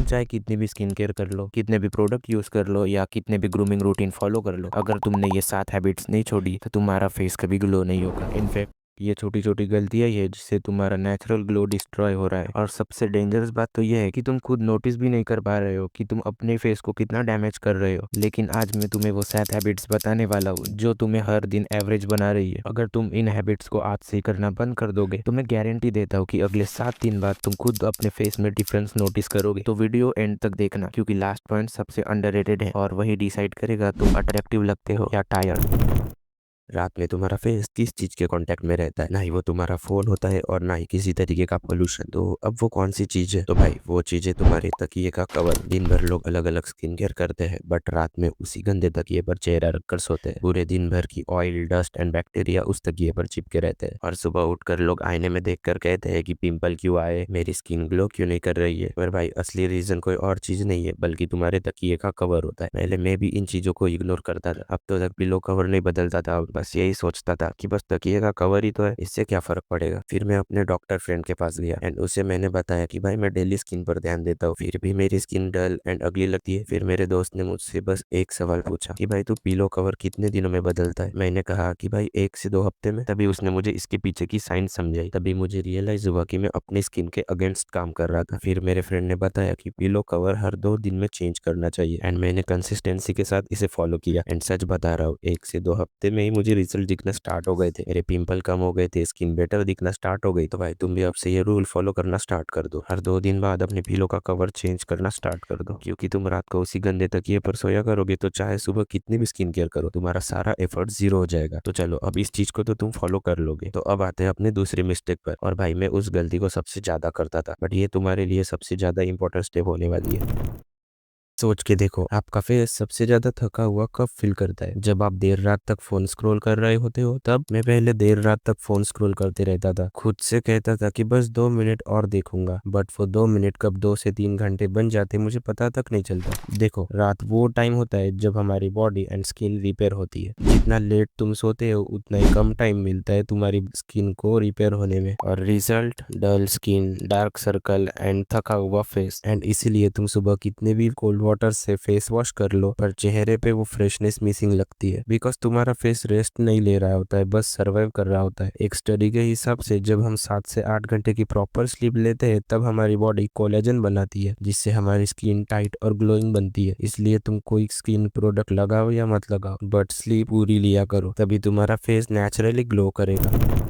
चाहे कितनी भी स्किन केयर कर लो, कितने भी प्रोडक्ट यूज कर लो या कितने भी ग्रूमिंग रूटीन फॉलो कर लो, अगर तुमने ये 7 हैबिट्स नहीं छोड़ी तो तुम्हारा फेस कभी ग्लो नहीं होगा। इनफैक्ट ये छोटी छोटी गलतियां ही है जिससे तुम्हारा नेचुरल ग्लो डिस्ट्रॉय हो रहा है। और सबसे डेंजरस बात तो ये है कि तुम खुद नोटिस भी नहीं कर पा रहे हो कि तुम अपने फेस को कितना डैमेज कर रहे हो। लेकिन आज मैं तुम्हें वो 7 हैबिट्स बताने वाला हूँ जो तुम्हें हर दिन एवरेज बना रही है। अगर तुम इन हैबिट्स को आज से ही करना बंद कर दोगे तो मैं गारंटी देता हूँ कि अगले 7 दिन बाद तुम खुद अपने फेस में डिफरेंस नोटिस करोगे। तो वीडियो एंड तक देखना क्योंकि लास्ट पॉइंट सबसे अंडररेटेड है और वही डिसाइड करेगा तुम अट्रैक्टिव लगते हो या टायर्ड। रात में तुम्हारा फेस किस चीज के कांटेक्ट में रहता है? ना ही वो तुम्हारा फोन होता है और ना ही किसी तरीके का पोल्यूशन। तो अब वो कौन सी चीज है? तो भाई वो चीज है तुम्हारे तकिए का कवर। दिन भर लोग अलग अलग स्किन केयर करते हैं बट रात में उसी गंदे तकिए पर चेहरा रखकर सोते हैं। पूरे दिन भर की ऑयल, डस्ट एंड बैक्टीरिया उस तकिए पर चिपके रहते हैं और सुबह उठकर लोग आईने में देखकर कहते हैं कि पिंपल क्यों आए, मेरी स्किन ग्लो क्यों नहीं कर रही है। पर भाई असली रीजन कोई और चीज नहीं है बल्कि तुम्हारे तकिए का कवर होता है। पहले मैं भी इन चीजों को इग्नोर करता था, अब तो तक पिलो कवर नहीं बदलता था, बस यही सोचता था कि बस तकिए का कवर ही तो है, इससे क्या फर्क पड़ेगा। फिर मैं अपने डॉक्टर फ्रेंड के पास गया एंड उसे मैंने बताया कि भाई मैं डेली स्किन पर ध्यान देता हूँ फिर भी मेरी स्किन डल एंड अगली लगती है। फिर मेरे दोस्त ने मुझसे बस एक सवाल पूछा कि भाई तू पिलो कवर कितने दिनों में बदलता है? मैंने कहा कि भाई 1 से 2 हफ्ते में। तभी उसने मुझे इसके पीछे की साइंस समझाई। तभी मुझे रियलाइज हुआ कि मैं अपनी स्किन के अगेंस्ट काम कर रहा था। फिर मेरे फ्रेंड ने बताया कि पिलो कवर हर 2 दिन में चेंज करना चाहिए एंड मैंने कंसिस्टेंसी के साथ इसे फॉलो किया एंड सच बता रहा हूँ 1 से 2 हफ्ते में ही मुझे रिजल्ट दिखना स्टार्ट हो गए थे। मेरे पिंपल कम हो गए थे, स्किन बेटर दिखना स्टार्ट हो गई। तो भाई तुम भी अब से ये रूल फॉलो करना स्टार्ट कर दो, हर 2 दिन बाद अपने पिलो का कवर चेंज करना स्टार्ट कर दो। क्योंकि तुम रात को उसी गंदे तकिए पर सोया करोगे तो चाहे सुबह कितनी भी स्किन केयर करो तुम्हारा सारा एफर्ट जीरो हो जाएगा। तो चलो अब इस चीज को तो तुम फॉलो कर लोगे। तो अब आते हैं अपने दूसरी मिस्टेक पर। और भाई मैं उस गलती को सबसे ज्यादा करता था बट ये तुम्हारे लिए सबसे ज्यादा इंपॉर्टेंट स्टेप होने वाली है। सोच के देखो आपका फेस सबसे ज्यादा थका हुआ कब फील करता है? जब आप देर रात तक फोन स्क्रॉल कर रहे होते हो तब। मैं पहले देर रात तक फोन स्क्रॉल करते रहता था, खुद से कहता था कि बस 2 मिनट और देखूंगा, बट वो 2 मिनट कब 2 से 3 घंटे बन जाते मुझे पता तक नहीं चलता। देखो रात वो टाइम होता है जब हमारी बॉडी एंड स्किन रिपेयर होती है। जितना लेट तुम सोते हो उतना ही कम टाइम मिलता है तुम्हारी स्किन को रिपेयर होने में। और result dull skin, dark circle and थका हुआ फेस। एंड इसीलिए तुम सुबह कितने भी कोल्ड वाटर से फेस वॉश कर लो पर चेहरे पे वो फ्रेशनेस मिसिंग लगती है बिकॉज तुम्हारा फेस रेस्ट नहीं ले रहा होता है, बस सर्वाइव कर रहा होता है। एक स्टडी के हिसाब से जब हम 7 से 8 घंटे की प्रॉपर स्लीप लेते हैं तब हमारी बॉडी कोलेजन बनाती है जिससे हमारी स्किन टाइट और ग्लोइंग बनती है। इसलिए तुम कोई स्किन प्रोडक्ट लगाओ या मत लगाओ बट स्लीप पूरी लिया करो, तभी तुम्हारा फेस नेचुरली ग्लो करेगा।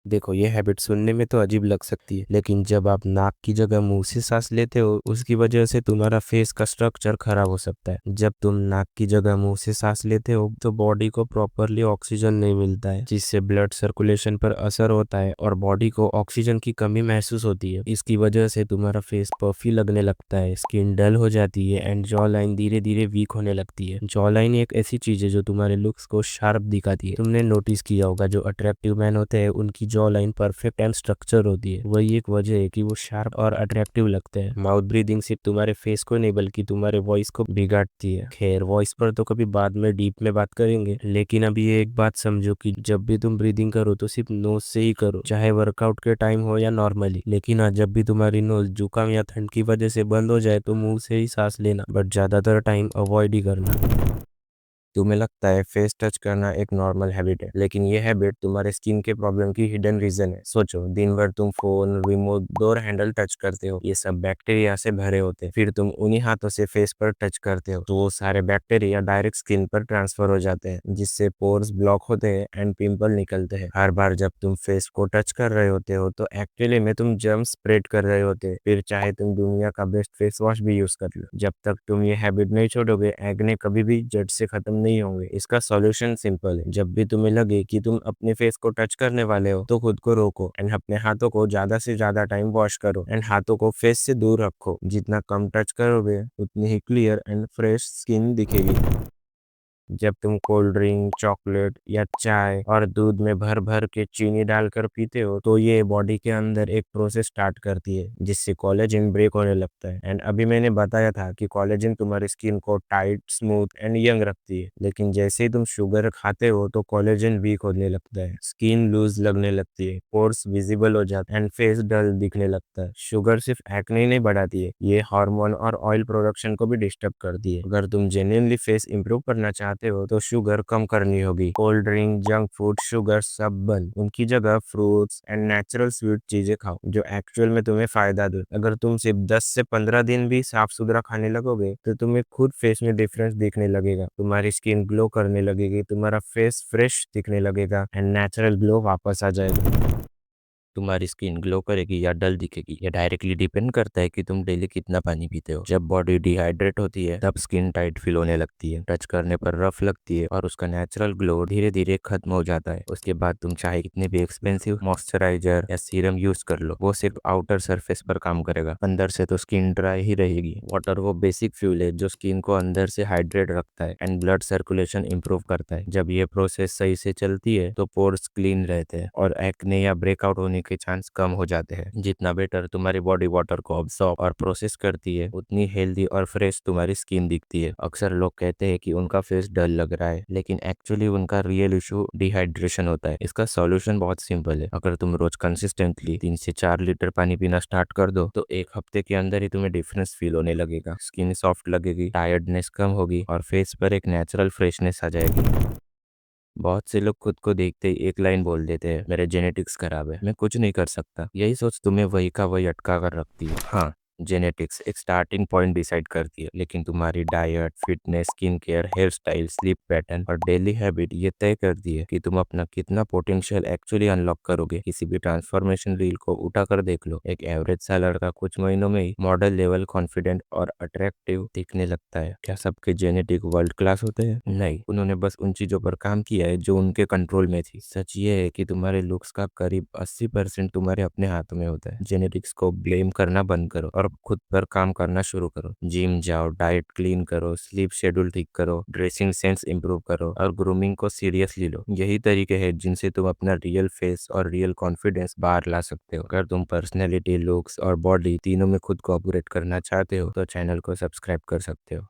देखो ये हैबिट सुनने में तो अजीब लग सकती है लेकिन जब आप नाक की जगह मुंह से सांस लेते हो उसकी वजह से तुम्हारा फेस का स्ट्रक्चर खराब हो सकता है। जब तुम नाक की जगह मुंह से सांस लेते हो तो बॉडी को प्रॉपरली ऑक्सीजन नहीं मिलता है जिससे ब्लड सर्कुलेशन पर असर होता है और बॉडी को ऑक्सीजन की कमी महसूस होती है। इसकी वजह से तुम्हारा फेस पफी लगने लगता है, स्किन डल हो जाती है एंड जॉ लाइन धीरे धीरे वीक होने लगती है। जॉ लाइन एक ऐसी चीज है जो तुम्हारे लुक्स को शार्प दिखाती है। तुमने नोटिस किया होगा जो अट्रैक्टिव मैन होते हैं उनकी jaw line perfect and structure होती है, वही एक वजह है कि वो शार्प और अट्रैक्टिव लगते हैं। माउथ ब्रीदिंग सिर्फ तुम्हारे फेस को नहीं बल्कि तुम्हारे वॉइस को बिगाड़ती है। खैर वॉइस पर तो कभी बाद में डीप में बात करेंगे, लेकिन अभी ये एक बात समझो कि जब भी तुम ब्रीदिंग करो तो सिर्फ नोज से ही करो, चाहे वर्कआउट के टाइम हो या नॉर्मली। लेकिन हाँ जब भी तुम्हारी नोज जुकाम या ठंड की वजह से बंद हो जाए तो मुंह से ही सांस लेना, बट ज्यादातर टाइम अवॉइड ही करना। तुम्हें लगता है फेस टच करना एक नॉर्मल हैबिट है लेकिन ये हैबिट तुम्हारे स्किन के प्रॉब्लम की हिडन रीजन है। सोचो दिन भर तुम phone, remote, door handle touch करते हो, ये सब बैक्टीरिया से भरे होते हैं। फिर तुम उन्हीं हाथों से फेस पर टच करते हो तो वो सारे बैक्टीरिया डायरेक्ट स्किन पर ट्रांसफर हो जाते हैं जिससे पोर्स ब्लॉक होते हैं एंड पिंपल निकलते हैं। हर बार जब तुम फेस को टच कर रहे होते हो तो एक्चुअली में तुम जर्म स्प्रेड कर रहे होते हैं। फिर चाहे तुम दुनिया का बेस्ट फेस वॉश भी यूज कर लो, जब तक तुम ये हैबिट नहीं छोड़ोगे एक्ने कभी भी जड़ से खत्म नहीं होंगे। इसका सॉल्यूशन सिंपल है, जब भी तुम्हें लगे कि तुम अपने फेस को टच करने वाले हो तो खुद को रोको एंड अपने हाथों को ज्यादा से ज्यादा टाइम वॉश करो एंड हाथों को फेस से दूर रखो। जितना कम टच करोगे उतनी ही क्लियर एंड फ्रेश स्किन दिखेगी। जब तुम कोल्ड ड्रिंक, चॉकलेट या चाय और दूध में भर भर के चीनी डालकर पीते हो तो ये बॉडी के अंदर एक प्रोसेस स्टार्ट करती है जिससे कोलेजन ब्रेक होने लगता है। एंड अभी मैंने बताया था कि कोलेजन तुम्हारी स्किन को टाइट, स्मूथ एंड यंग रखती है, लेकिन जैसे ही तुम शुगर खाते हो तो कोलेजन वीक होने लगता है, स्किन लूज लगने लगती है, पोर्स विजिबल हो जाते हैं एंड फेस डल दिखने लगता है। शुगर सिर्फ एक्ने नहीं बढ़ाती है, ये हार्मोन और ऑयल प्रोडक्शन को भी डिस्टर्ब करती है। अगर तुम जेन्युइनली फेस इंप्रूव करना चाहते हो तो शुगर कम करनी होगी। Cold drink, junk food, sugar सब बंद। उनकी जगह फ्रूट्स एंड नेचुरल स्वीट चीजें खाओ जो एक्चुअल में तुम्हें फायदा दे। अगर तुम सिर्फ 10 से 15 दिन भी साफ सुथरा खाने लगोगे तो तुम्हें खुद फेस में डिफरेंस दिखने लगेगा, तुम्हारी स्किन ग्लो करने लगेगी, तुम्हारा फेस फ्रेश दिखने लगेगा एंड नेचुरल ग्लो वापस आ जाएगा। तुम्हारी स्किन ग्लो करेगी या डल दिखेगी ये डायरेक्टली डिपेंड करता है कि तुम डेली कितना पानी पीते हो। जब बॉडी डिहाइड्रेट होती है तब स्किन टाइट फील होने लगती है, टच करने पर रफ लगती है और उसका नेचुरल ग्लो धीरे धीरे खत्म हो जाता है। उसके बाद तुम चाहे कितने भी एक्सपेंसिव मॉइस्चराइजर या सीरम यूज कर लो, वो सिर्फ आउटर सरफेस पर काम करेगा, अंदर से तो स्किन ड्राई ही रहेगी। वाटर वो बेसिक फ्यूल है जो स्किन को अंदर से हाइड्रेट रखता है एंड ब्लड सर्कुलेशन इंप्रूव करता है। जब ये प्रोसेस सही से चलती है तो पोर्स क्लीन रहते हैं और एक्ने या ब्रेकआउट होने के चांस कम हो जाते हैं। जितना बेटर तुम्हारी बॉडी वाटर को ऑब्सॉर्ब और प्रोसेस करती है उतनी हेल्दी और फ्रेश तुम्हारी स्किन दिखती है। अक्सर लोग कहते हैं कि उनका फेस डल लग रहा है, लेकिन एक्चुअली उनका रियल इशू डिहाइड्रेशन होता है। इसका सॉल्यूशन बहुत सिंपल है। अगर तुम रोज कंसिस्टेंटली 3 से 4 लीटर पानी पीना स्टार्ट कर दो तो एक हफ्ते के अंदर ही तुम्हें डिफरेंस फील होने लगेगा। स्किन सॉफ्ट लगेगी, टायर्डनेस कम होगी और फेस पर एक नेचुरल फ्रेशनेस आ जाएगी। बहुत से लोग खुद को देखते ही एक लाइन बोल देते हैं, मेरे जेनेटिक्स खराब है, मैं कुछ नहीं कर सकता। यही सोच तुम्हें वही का वही अटका कर रखती है। हाँ, जेनेटिक्स एक स्टार्टिंग पॉइंट डिसाइड करती है, लेकिन तुम्हारी diet, fitness, skin care, hair style, sleep pattern और डेली हैबिट ये तय करती है कि तुम अपना कितना पोटेंशियल एक्चुअली अनलॉक करोगे। किसी भी ट्रांसफॉर्मेशन रील को उठा कर देख लो, एक एवरेज सा लड़का कुछ महीनों में ही मॉडल लेवल कॉन्फिडेंट और अट्रैक्टिव दिखने लगता है। क्या सबके जेनेटिक वर्ल्ड क्लास होते हैं? नहीं, उन्होंने बस उन चीजों पर काम किया है जो उनके कंट्रोल में थी। सच ये है कि तुम्हारे लुक्स का करीब 80% तुम्हारे अपने हाथ में होता है। जेनेटिक्स को ब्लेम करना बंद करो और खुद पर काम करना शुरू करो। जिम जाओ, डाइट क्लीन करो, स्लीप शेड्यूल ठीक करो, ड्रेसिंग सेंस इंप्रूव करो और ग्रूमिंग को सीरियसली लो। यही तरीके हैं जिनसे तुम अपना रियल फेस और रियल कॉन्फिडेंस बाहर ला सकते हो। अगर तुम पर्सनैलिटी, लुक्स और बॉडी तीनों में खुद को अपग्रेड करना चाहते हो तो चैनल को सब्सक्राइब कर सकते हो।